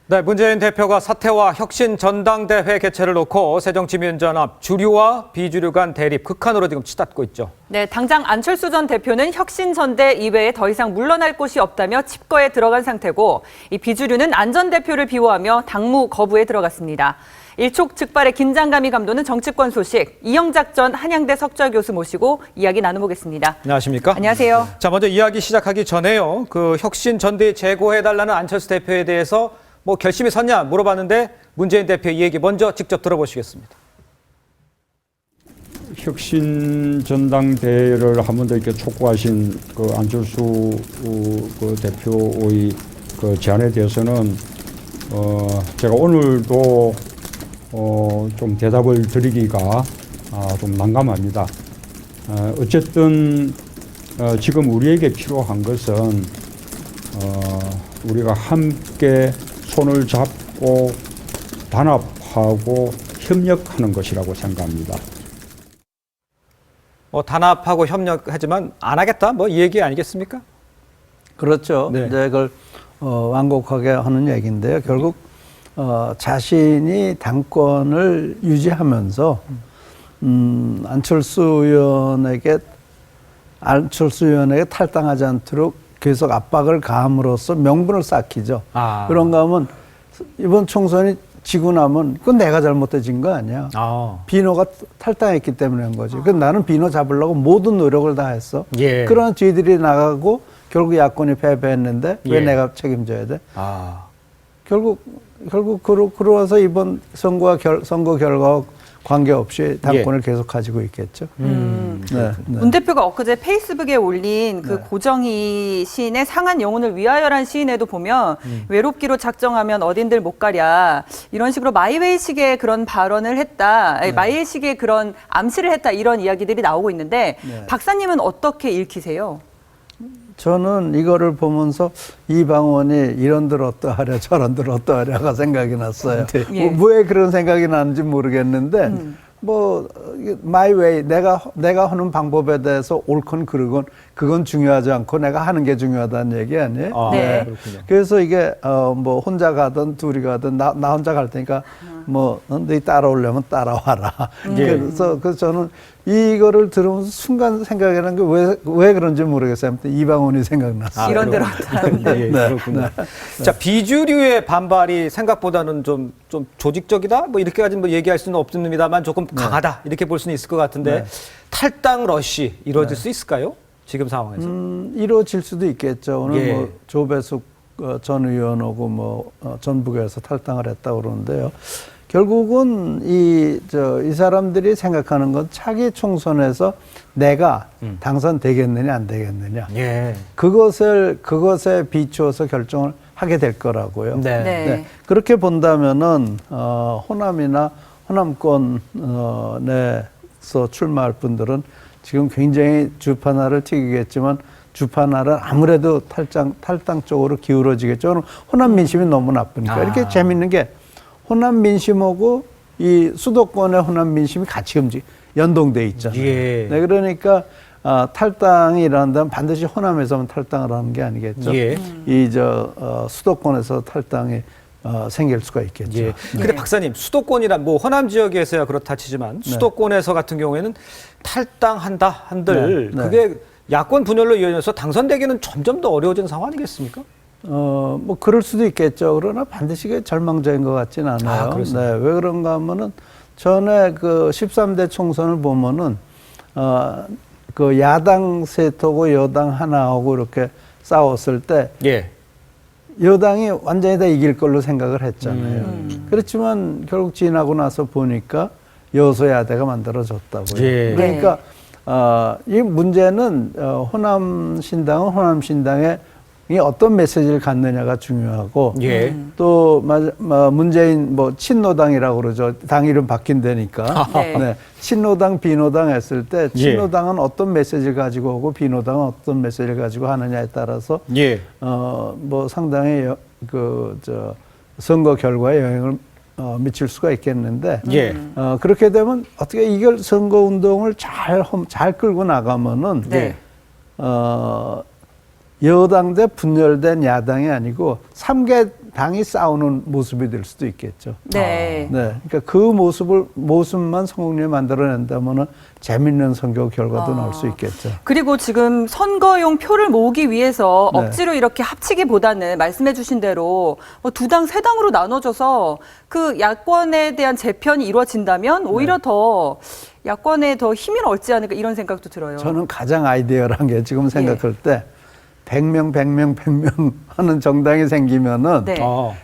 네, 문재인 대표가 사퇴와 혁신 전당대회 개최를 놓고 새정치민주연합 주류와 비주류 간 대립 극한으로 지금 치닫고 있죠. 네, 당장 안철수 전 대표는 혁신 전대 이외에 더 이상 물러날 곳이 없다며 칩거에 들어간 상태고, 이 비주류는 안 전 대표를 비호하며 당무 거부에 들어갔습니다. 일촉즉발의 긴장감이 감도는 정치권 소식, 이영작 전 한양대 석좌 교수 모시고 이야기 나눠보겠습니다. 안녕하십니까? 안녕하세요. 자, 먼저 이야기 시작하기 전에요. 혁신 전대 제고해달라는 안철수 대표에 대해서 뭐 결심이 섰냐 물어봤는데 문재인 대표 이 얘기 먼저 직접 들어보시겠습니다. 혁신 전당대회를 한 번 더 이렇게 촉구하신 안철수 대표의 제안에 대해서는 제가 오늘도 좀 대답을 드리기가 좀 난감합니다. 어쨌든 지금 우리에게 필요한 것은 우리가 함께 손을 잡고 단합하고 협력하는 것이라고 생각합니다. 단합하고 협력하지만 안 하겠다 뭐 이 얘기 아니겠습니까? 그렇죠. 네. 이제 그걸 완곡하게 하는 얘기인데요. 결국 자신이 당권을 유지하면서 안철수 의원에게 탈당하지 않도록 계속 압박을 가함으로써 명분을 쌓기죠. 그런가 하면 이번 총선이 지고 나면 그건 내가 잘못해진 거 아니야. 비노가 탈당했기 때문에 한 거지. 나는 비노 잡으려고 모든 노력을 다 했어. 예. 그런 뒤들이 나가고 결국 야권이 패배했는데 왜 예. 내가 책임져야 돼? 결국 그러와서 이번 선거 결과와 관계없이 당권을 계속 가지고 있겠죠. 네. 문 대표가 엊그제 페이스북에 올린 그 고정희 시인의 상한 영혼을 위하여란 시인에도 보면 외롭기로 작정하면 어딘들 못 가랴 이런 식으로 마이웨이식의 그런 발언을 했다. 마이웨이식의 그런 암시를 했다 이런 이야기들이 나오고 있는데 박사님은 어떻게 읽히세요? 저는 이거를 보면서 이방원이 이런들 어떠하랴 저런들 어떠하랴가 생각이 났어요. 예. 왜 그런 생각이 나는지 모르겠는데 my way 내가 하는 방법에 대해서 옳건 그르건 그건 중요하지 않고 내가 하는 게 중요하다는 얘기 아니에요? 네. 그래서 이게 뭐 혼자 가든 둘이 가든 나 혼자 갈 테니까 너희 따라오려면 따라와라. 그래서 저는 이거를 들으면서 순간 생각하는 게 왜 그런지 모르겠어요. 아무튼 이방원이 생각났어요. 이런들 어떠한데. 그렇군요. 자, 비주류의 반발이 생각보다는 좀 조직적이다? 뭐 이렇게까지 뭐 얘기할 수는 없습니다만 조금 강하다. 이렇게 볼 수는 있을 것 같은데 탈당 러쉬 이루어질 수 있을까요? 지금 상황에서. 이루어질 수도 있겠죠. 오늘 조배숙 전 의원하고 전북에서 탈당을 했다고 그러는데요. 결국은 이 사람들이 생각하는 건 차기 총선에서 내가 당선되겠느냐 안 되겠느냐. 그것에 비추어서 결정을 하게 될 거라고요. 네. 그렇게 본다면은 호남이나 호남권에서 출마할 분들은 지금 굉장히 주판알을 튀기겠지만 주판알은 아무래도 탈당 쪽으로 기울어지겠죠. 그럼 호남 민심이 너무 나쁘니까. 이렇게 재밌는 게 호남 민심하고 이 수도권의 호남 민심이 같이 연동돼 있잖아요. 네, 그러니까 탈당이라는 반드시 호남에서만 탈당을 하는 게 아니겠죠. 수도권에서 탈당이 생길 수가 있겠죠. 근데 박사님, 수도권이란 뭐 호남 지역에서야 그렇다 치지만 수도권에서 같은 경우에는 탈당한다 한들 그게 야권 분열로 이어져서 당선되기는 점점 더 어려워지는 상황 아니겠습니까? 그럴 수도 있겠죠. 그러나 반드시 그게 절망적인 것 같지는 않아요. 왜 그런가 하면은 전에 13대 총선을 보면은 야당 셋하고 여당 하나하고 이렇게 싸웠을 때 여당이 완전히 다 이길 걸로 생각을 했잖아요. 그렇지만 결국 지나고 나서 보니까 여소야대가 만들어졌다고요. 그러니까 이 문제는 호남신당은 호남신당의 이 어떤 메시지를 갖느냐가 중요하고 또 문재인 친노당이라고 그러죠. 당 이름 바뀐다니까. 친노당 비노당 했을 때 친노당은 어떤 메시지를 가지고 오고 비노당은 어떤 메시지를 가지고 하느냐에 따라서 상당히 선거 결과에 영향을 미칠 수가 있겠는데 그렇게 되면 어떻게 이걸 선거 운동을 잘 끌고 나가면은 여당 대 분열된 야당이 아니고 3개 당이 싸우는 모습이 될 수도 있겠죠. 네. 네, 그러니까 그 모습만 성공리에 만들어낸다면은 재밌는 선거 결과도 나올 수 있겠죠. 그리고 지금 선거용 표를 모으기 위해서 네. 억지로 이렇게 합치기보다는 말씀해주신 대로 뭐 두 당, 세 당으로 나눠져서 그 야권에 대한 재편이 이루어진다면 오히려 더 야권에 더 힘이 얻지 않을까 이런 생각도 들어요. 저는 가장 아이디어란 게 지금 생각할 때 100명 하는 정당이 생기면은 네.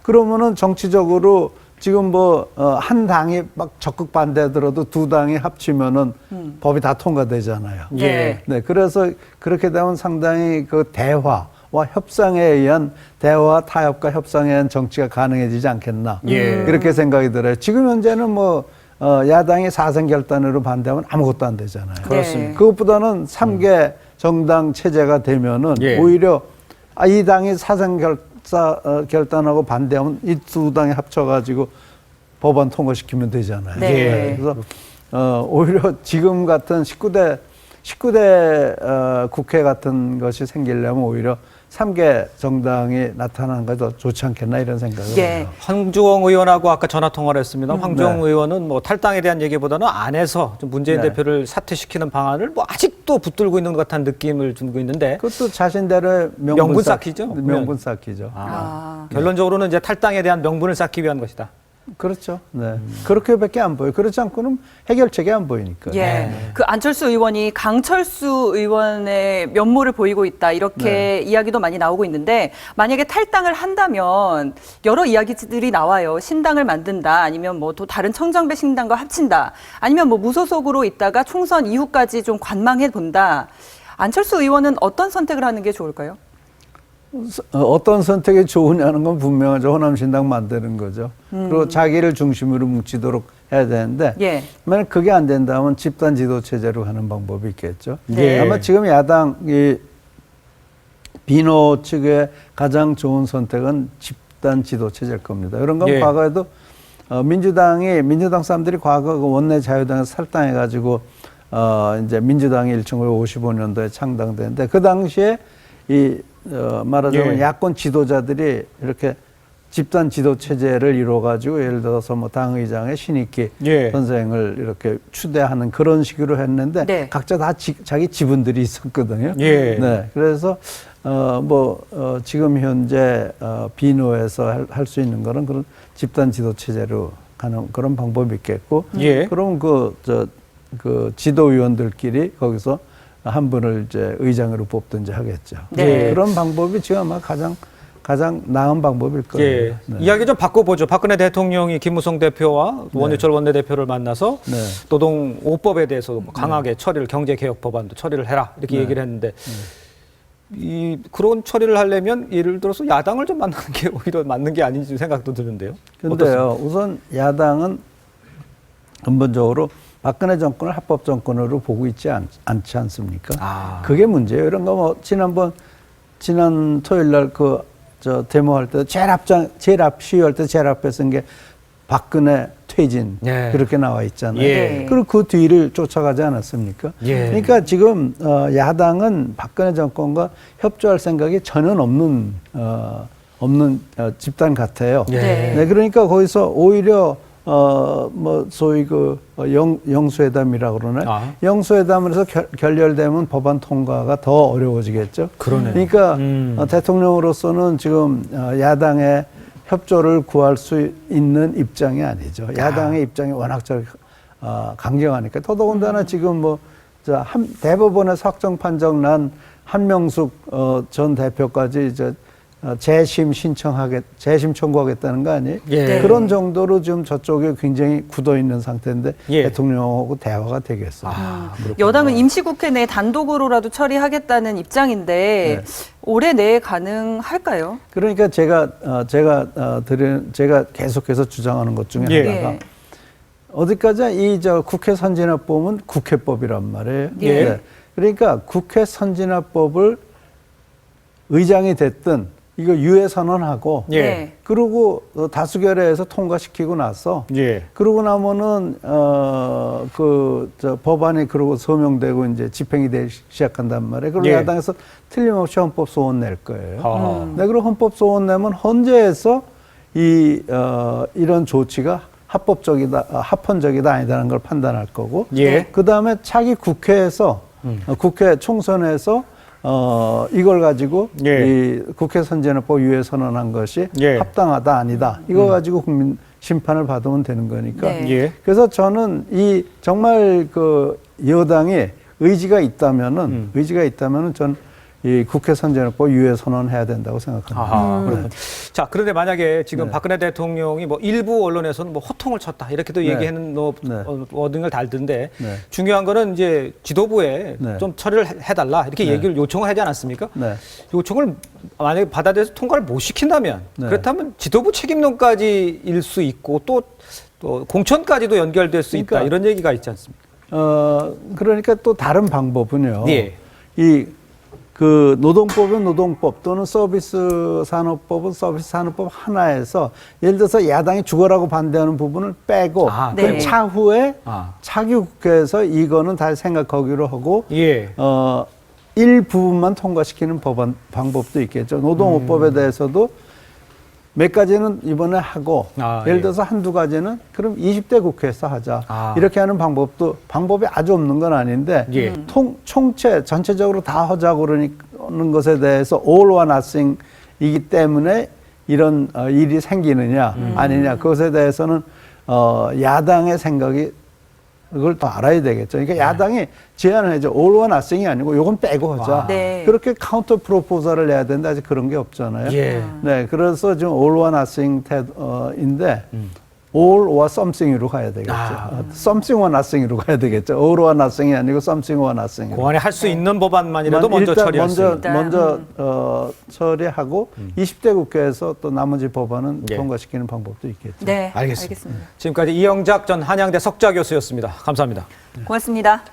그러면은 정치적으로 지금 뭐 한 당이 막 적극 반대하더라도 두 당이 합치면은 법이 다 통과되잖아요. 네. 네, 그래서 그렇게 되면 상당히 그 대화와 협상에 의한 대화, 타협과 협상에 의한 정치가 가능해지지 않겠나 이렇게 생각이 들어요. 지금 현재는 뭐 야당이 사선 결단으로 반대하면 아무것도 안 되잖아요. 그렇습니다. 그것보다는 3개 정당 체제가 되면은 오히려 이 당이 사선 결단하고 반대하면 이 두 당이 합쳐가지고 법안 통과시키면 되잖아요. 네. 그래서 오히려 지금 같은 19대 국회 같은 것이 생기려면 오히려 3개 정당이 나타나는 것이 더 좋지 않겠나 이런 생각을 해요. 황주영 의원하고 아까 전화 통화를 했습니다. 황주영 의원은 뭐 탈당에 대한 얘기보다는 안에서 좀 문재인 대표를 사퇴시키는 방안을 뭐 아직도 붙들고 있는 것 같은 느낌을 주고 있는데 그것도 자신들의 명분 쌓기죠. 명분 쌓기죠. 결론적으로는 이제 탈당에 대한 명분을 쌓기 위한 것이다. 그렇죠. 네. 그렇게밖에 안 보여요. 그렇지 않고는 해결책이 안 보이니까. 그 안철수 의원이 강철수 의원의 면모를 보이고 있다 이렇게 이야기도 많이 나오고 있는데 만약에 탈당을 한다면 여러 이야기들이 나와요. 신당을 만든다 아니면 뭐 또 다른 청정배 신당과 합친다 아니면 뭐 무소속으로 있다가 총선 이후까지 좀 관망해 본다. 안철수 의원은 어떤 선택을 하는 게 좋을까요? 어떤 선택이 좋으냐는 건 분명하죠. 호남신당 만드는 거죠. 그리고 자기를 중심으로 뭉치도록 해야 되는데 만약 그게 안 된다면 집단 지도 체제로 가는 방법이 있겠죠. 아마 지금 야당이 비노 측의 가장 좋은 선택은 집단 지도 체제일 겁니다. 그런 건 과거에도 민주당 사람들이 과거 원내 자유당에서 탈당해가지고 이제 민주당이 1955년도에 창당되는데 그 당시에 말하자면 야권 지도자들이 이렇게 집단 지도 체제를 이루어가지고 예를 들어서 뭐 당의장의 신익기 선생을 이렇게 추대하는 그런 식으로 했는데 각자 다 자기 지분들이 있었거든요. 네, 그래서 지금 현재 비노에서 할 수 있는 거는 그런 집단 지도 체제로 가는 그런 방법이 있겠고, 그럼 그 지도위원들끼리 거기서 한 분을 이제 의장으로 뽑든지 하겠죠. 그런 방법이 지금 아마 가장 나은 방법일 거예요. 이야기 좀 바꿔보죠. 박근혜 대통령이 김무성 대표와 원유철 원내대표를 만나서 노동 5법에 대해서 강하게 처리를 경제개혁 법안도 처리를 해라 이렇게 얘기를 했는데 그런 처리를 하려면 예를 들어서 야당을 좀 만나는 게 오히려 맞는 게 아닌지 생각도 드는데요. 그런데요. 우선 야당은 근본적으로 박근혜 정권을 합법 정권으로 보고 있지 않지 않습니까? 그게 문제예요. 이런 거 뭐 지난 토요일 날 데모할 때 제일 앞 시위할 때 제일 앞에 쓴 게 박근혜 퇴진 그렇게 나와 있잖아요. 그리고 그 뒤를 쫓아가지 않았습니까? 그러니까 지금 야당은 박근혜 정권과 협조할 생각이 전혀 없는 집단 같아요. 그러니까 거기서 오히려 소위 영수회담이라고 그러나요? 영수회담을 해서 결렬되면 법안 통과가 더 어려워지겠죠. 그러니까 대통령으로서는 지금 야당의 협조를 구할 수 있는 입장이 아니죠. 야당의 입장이 워낙 강경하니까. 더더군다나 지금 대법원에서 확정 판정 난 한명숙 전 대표까지 재심 청구하겠다는 거 아니에요? 그런 정도로 지금 저쪽에 굉장히 굳어 있는 상태인데 대통령하고 대화가 되겠어요. 여당은 임시국회 내 단독으로라도 처리하겠다는 입장인데 올해 내에 가능할까요? 그러니까 제가 계속해서 주장하는 것 중에 하나가 어디까지 국회 선진화법은 국회법이란 말이에요. 그러니까 국회 선진화법을 의장이 됐든 이거 유예 선언하고 그리고 다수결에서 통과시키고 나서 그러고 나면은 법안이 그러고 서명되고 이제 집행이 되기 시작한단 말이에요. 그리고 야당에서 틀림없이 헌법 소원 낼 거예요. 그리고 헌법 소원 내면 헌재에서 이런 조치가 합법적이다, 합헌적이다 아니다라는 걸 판단할 거고, 예. 그 다음에 차기 국회에서 국회 총선에서 이걸 가지고 예. 이 국회 선진화법 유예 선언한 것이 예. 합당하다 아니다 이거 가지고 국민 심판을 받으면 되는 거니까. 네. 예. 그래서 저는 이 정말 그 여당에 의지가 있다면은 전 이 국회 선진화법 유예 선언해야 된다고 생각합니다. 아하, 그렇군요. 자, 그런데 만약에 지금 박근혜 대통령이 뭐 일부 언론에서는 뭐 호통을 쳤다 이렇게도 얘기하는 워딩을 달던데 중요한 거는 이제 지도부에 좀 처리를 해달라 이렇게 얘기를 요청을 하지 않았습니까? 요청을 만약에 받아들여서 통과를 못 시킨다면 그렇다면 지도부 책임론까지 일 수 있고 또 공천까지도 연결될 수 있다 이런 얘기가 있지 않습니까? 그러니까 또 다른 방법은요. 예. 그 노동법은 노동법 또는 서비스 산업법은 서비스 산업법 하나에서 예를 들어서 야당이 죽어라고 반대하는 부분을 빼고 네. 차후에 차기 국회에서 이거는 다시 생각하기로 하고 일부분만 통과시키는 방법도 있겠죠. 노동호법에 대해서도 몇 가지는 이번에 하고 예를 들어서 한두 가지는 그럼 20대 국회에서 하자. 이렇게 하는 방법이 아주 없는 건 아닌데 총체 전체적으로 다 하자고 그러는 것에 대해서 all or nothing이기 때문에 이런 일이 생기느냐 아니냐 그것에 대해서는 야당의 생각이 그걸 더 알아야 되겠죠. 그러니까 야당이 제안을 해줘. all or nothing이 아니고 요건 빼고 하자. 그렇게 카운터 프로포저를 내야 되는데 아직 그런 게 없잖아요. 네, 그래서 지금 all or nothing인데 all or something으로 가야 되겠죠. something or nothing으로 가야 되겠죠. all or nothing이 아니고 something or nothing. 그 안에 할 수 있는 법안만이라도 먼저 처리했습니다. 먼저 처리하고 20대 국회에서 또 나머지 법안은 통과시키는 방법도 있겠죠. 네, 알겠습니다. 지금까지 이영작 전 한양대 석좌 교수였습니다. 감사합니다. 고맙습니다.